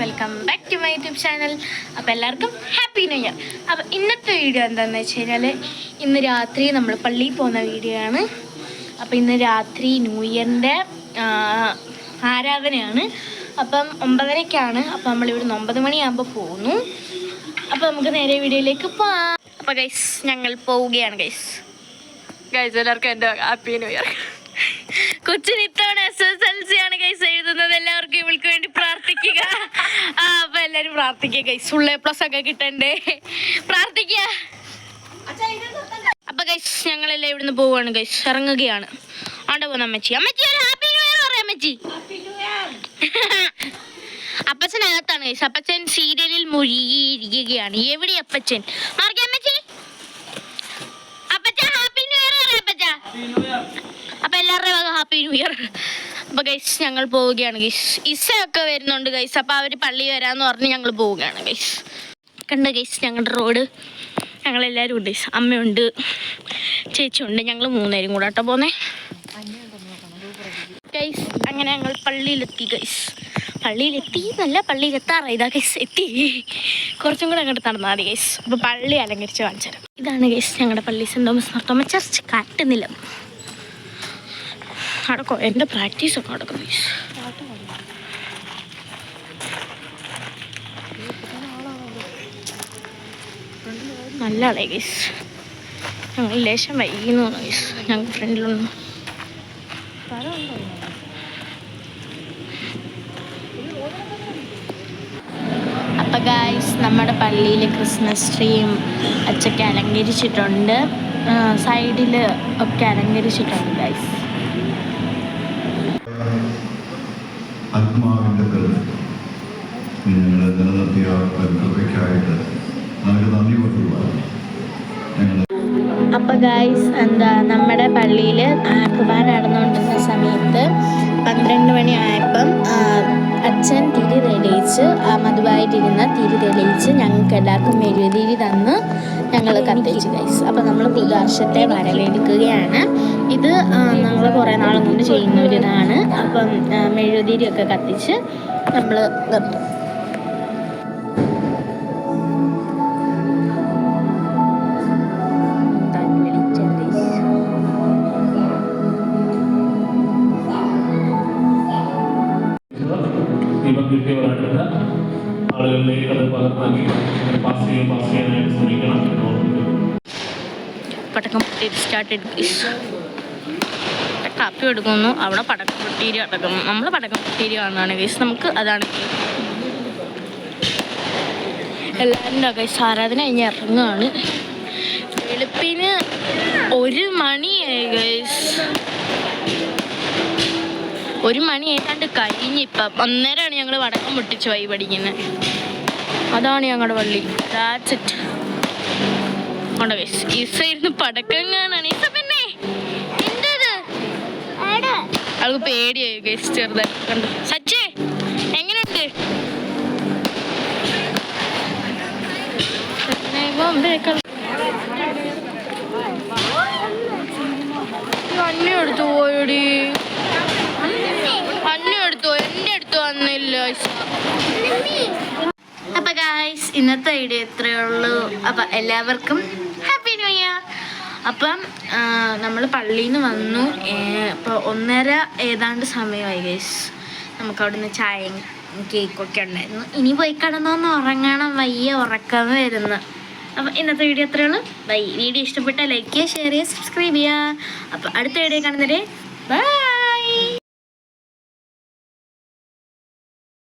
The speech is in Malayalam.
Welcome back to my YouTube channel. അപ്പോൾ എല്ലാവർക്കും ഹാപ്പി ന്യൂ ഇയർ. അപ്പോൾ ഇന്നത്തെ വീഡിയോ എന്താണെന്ന് വെച്ച് കഴിഞ്ഞാൽ ഇന്ന് രാത്രി നമ്മൾ പള്ളിയിൽ പോകുന്ന വീഡിയോ ആണ്. അപ്പോൾ ഇന്ന് രാത്രി ന്യൂ ഇയറിൻ്റെ ആരാധനയാണ്. അപ്പം 9:30-ക്കാണ്. അപ്പോൾ നമ്മളിവിടുന്ന് 9 മണിയാകുമ്പോൾ പോകുന്നു. അപ്പോൾ നമുക്ക് നേരെ വീഡിയോയിലേക്ക് പോകാം. അപ്പോൾ ഗൈസ് ഞങ്ങൾ പോവുകയാണ്. ഗൈസ് എല്ലാവർക്കും എൻ്റെ ഹാപ്പി ന്യൂ ഇയർ. കൊച്ചിന് ഇത്തവണ SSLC ആണ് ഗൈസ് എഴുതുന്നത്. എല്ലാവർക്കും ഇവൾക്ക് വേണ്ടി പ്രാർത്ഥിക്കുക. അപ്പൊ എല്ലാരും പ്രാർത്ഥിക്കുക ഗൈസ്. ഫുൾ A+ ഒക്കെ കിട്ടണ്ടേ, പ്രാർത്ഥിക്കുക. അപ്പൊ ഗൈസ് ഞങ്ങളെല്ലാം ഇവിടുന്ന് പോവാണ് ഗൈസ്, ഇറങ്ങുകയാണ്. അവിടെ പോകുന്ന അമ്മച്ചി ഹാപ്പി ന്യൂ ഇയർ പറയാം. അമ്മച്ചി അപ്പച്ചനകത്താണ് ഗൈസ്. അപ്പച്ചൻ സീരിയലിൽ മുഴുകിയിരിക്കുകയാണ്. എവിടെ അപ്പച്ചൻ? അമ്മച്ചി അപ്പച്ച ഹാപ്പി ന്യൂ ഇയർ പറയാം. അപ്പച്ച അപ്പൊ എല്ലാവരുടെയും വക ഹാപ്പി ന്യൂ ഇയർ. അപ്പൊ ഗൈസ് ഞങ്ങൾ പോവുകയാണ് ഗൈസ്. ഇസയൊക്കെ വരുന്നുണ്ട് ഗൈസ്. അപ്പൊ അവര് പള്ളി വരാന്ന് പറഞ്ഞ് ഞങ്ങൾ പോവുകയാണ് ഗൈസ്. കണ്ട ഗൈസ് ഞങ്ങളുടെ റോഡ്. ഞങ്ങളെല്ലാവരും ഉണ്ട് ഗൈസ്. അമ്മയുണ്ട്, ചേച്ചിയുണ്ട്, ഞങ്ങൾ 3 പേരും കൂടെ കേട്ടോ പോന്നേ ഗൈസ്. അങ്ങനെ ഞങ്ങൾ പള്ളിയിലെത്തി ഗൈസ്. പള്ളിയിലെത്താറായി. ഇതാ ഗൈസ് എത്തി. കുറച്ചും കൂടെ അങ്ങോട്ട് നടന്നാൽ മതി ഗൈസ്. അപ്പൊ പള്ളി അലങ്കരിച്ച് കാണിച്ചു തരാം. ഇതാണ് ഗൈസ് ഞങ്ങളുടെ പള്ളി, സെന്റ് തോമസ് മാർത്തോമ ചർച്ച്, കാട്ടുനിലം. നടക്കോ എൻ്റെ പ്രാക്ടീസൊക്കെ നടക്കും ഗൈസ്. നല്ല ആളെ ഗൈസ്. ഞങ്ങൾ ലേശം വൈകുന്നു ഗൈസ്. ഞങ്ങൾ ഫ്രണ്ടിലൊന്നും അപ്പം ഗൈസ് നമ്മുടെ പള്ളിയിൽ ക്രിസ്മസ് ട്രീയും അച്ചൊക്കെ അലങ്കരിച്ചിട്ടുണ്ട്. സൈഡിൽ ഒക്കെ അലങ്കരിച്ചിട്ടുണ്ട് ഗൈസ്. ആത്മാവിൻ്റെ കരുത്ത് ഞങ്ങളെ നിലനിർത്തിയ കൃപയ്ക്കായിട്ട് നമുക്ക് നന്ദി പറയുക. അപ്പോൾ ഗൈസ് നമ്മുടെ പള്ളിയിൽ കുർബാന നടന്നുകൊണ്ടിരുന്ന സമയത്ത് 12 മണി ആയപ്പം അച്ഛൻ തിരി തെളിയിച്ച്, മധുവായിട്ടിരുന്ന തിരി തെളിയിച്ച് ഞങ്ങൾക്ക് എല്ലാവർക്കും മെഴുകുതിരി തന്ന് ഞങ്ങൾ കത്തിച്ചു ഗൈസ്. അപ്പോൾ നമ്മൾ പുതുവർഷത്തെ വരവേൽക്കുകയാണ്. ഇത് നമ്മൾ കുറേ നാളും കൊണ്ട് ചെയ്യുന്ന ഒരിതാണ്. അപ്പം മെഴുകുതിരിയൊക്കെ കത്തിച്ച് നമ്മൾ നിർത്തും. ദീപം കിട്ടിയവരായിട്ടുള്ള ആളുകളിലേക്ക് അത് പകർന്നാക്കി പാസ് ചെയ്യാനായിട്ട് ശ്രമിക്കണം. പടക്കം പൊട്ടി സ്റ്റാർട്ട് കാപ്പി എടുക്കുന്നു. അവിടെ പടക്കം പൊട്ടീരി അടക്കുന്നു. നമ്മൾ പടക്കം പൊട്ടീരി കാണുകയാണ് ഗൈസ്. നമുക്ക് അതാണ് എല്ലാവരും ഗൈസ്. ആരാധന കഴിഞ്ഞ് ഇറങ്ങുകയാണ്. വെളുപ്പിന് 1 മണിയായി ഗൈസ്. 1 മണി ഏതാണ്ട് കഴിഞ്ഞിപ്പം. 1:30 ഞങ്ങൾ പടക്കം പൊട്ടിച്ച് വൈ പഠിക്കുന്നത്. അതാണ് ഞങ്ങളുടെ പള്ളി. That's it. കൊണ്ട ഗൈസ് ഈസ ഇരുന്ന് പടക്കം കാണാണ്. ഈസ പിന്നെ എന്തത് അവൾക്ക് പേടിയായി ഗൈസ്. ചെറുതായിട്ട് കണ്ടു. സച്ചേ എങ്ങനെയുണ്ട്? അന്യം എടുത്തു പോയടി. അന്യം എടുത്തോ? എൻ്റെ അടുത്ത് വന്നില്ല. അപ്പൊ ഗൈസ് ഇന്നത്തെ വീഡിയോ ഇത്രയേ ഉള്ളൂ. അപ്പം എല്ലാവർക്കും ഹാപ്പി ന്യൂ ഇയർ. അപ്പം നമ്മൾ പള്ളിയിൽ നിന്ന് വന്നു. ഇപ്പോൾ 1:30 ഏതാണ്ട് സമയമായി ഗൈസ്. നമുക്ക് അവിടെ നിന്ന് ചായയും കേക്കൊക്കെ ഉണ്ടായിരുന്നു. ഇനി പോയി കിടന്നൊന്ന് ഉറങ്ങണം. വയ്യ ഉറക്കം വരുന്നു. അപ്പം ഇന്നത്തെ വീഡിയോ ഇത്രയേ ഉള്ളൂ. ബൈ. വീഡിയോ ഇഷ്ടപ്പെട്ടാൽ ലൈക്ക് ചെയ്യുക, ഷെയർ ചെയ്യുക, സബ്സ്ക്രൈബ് ചെയ്യുക. അപ്പോൾ അടുത്ത വീഡിയോ കാണുന്നവരെ ബൈ.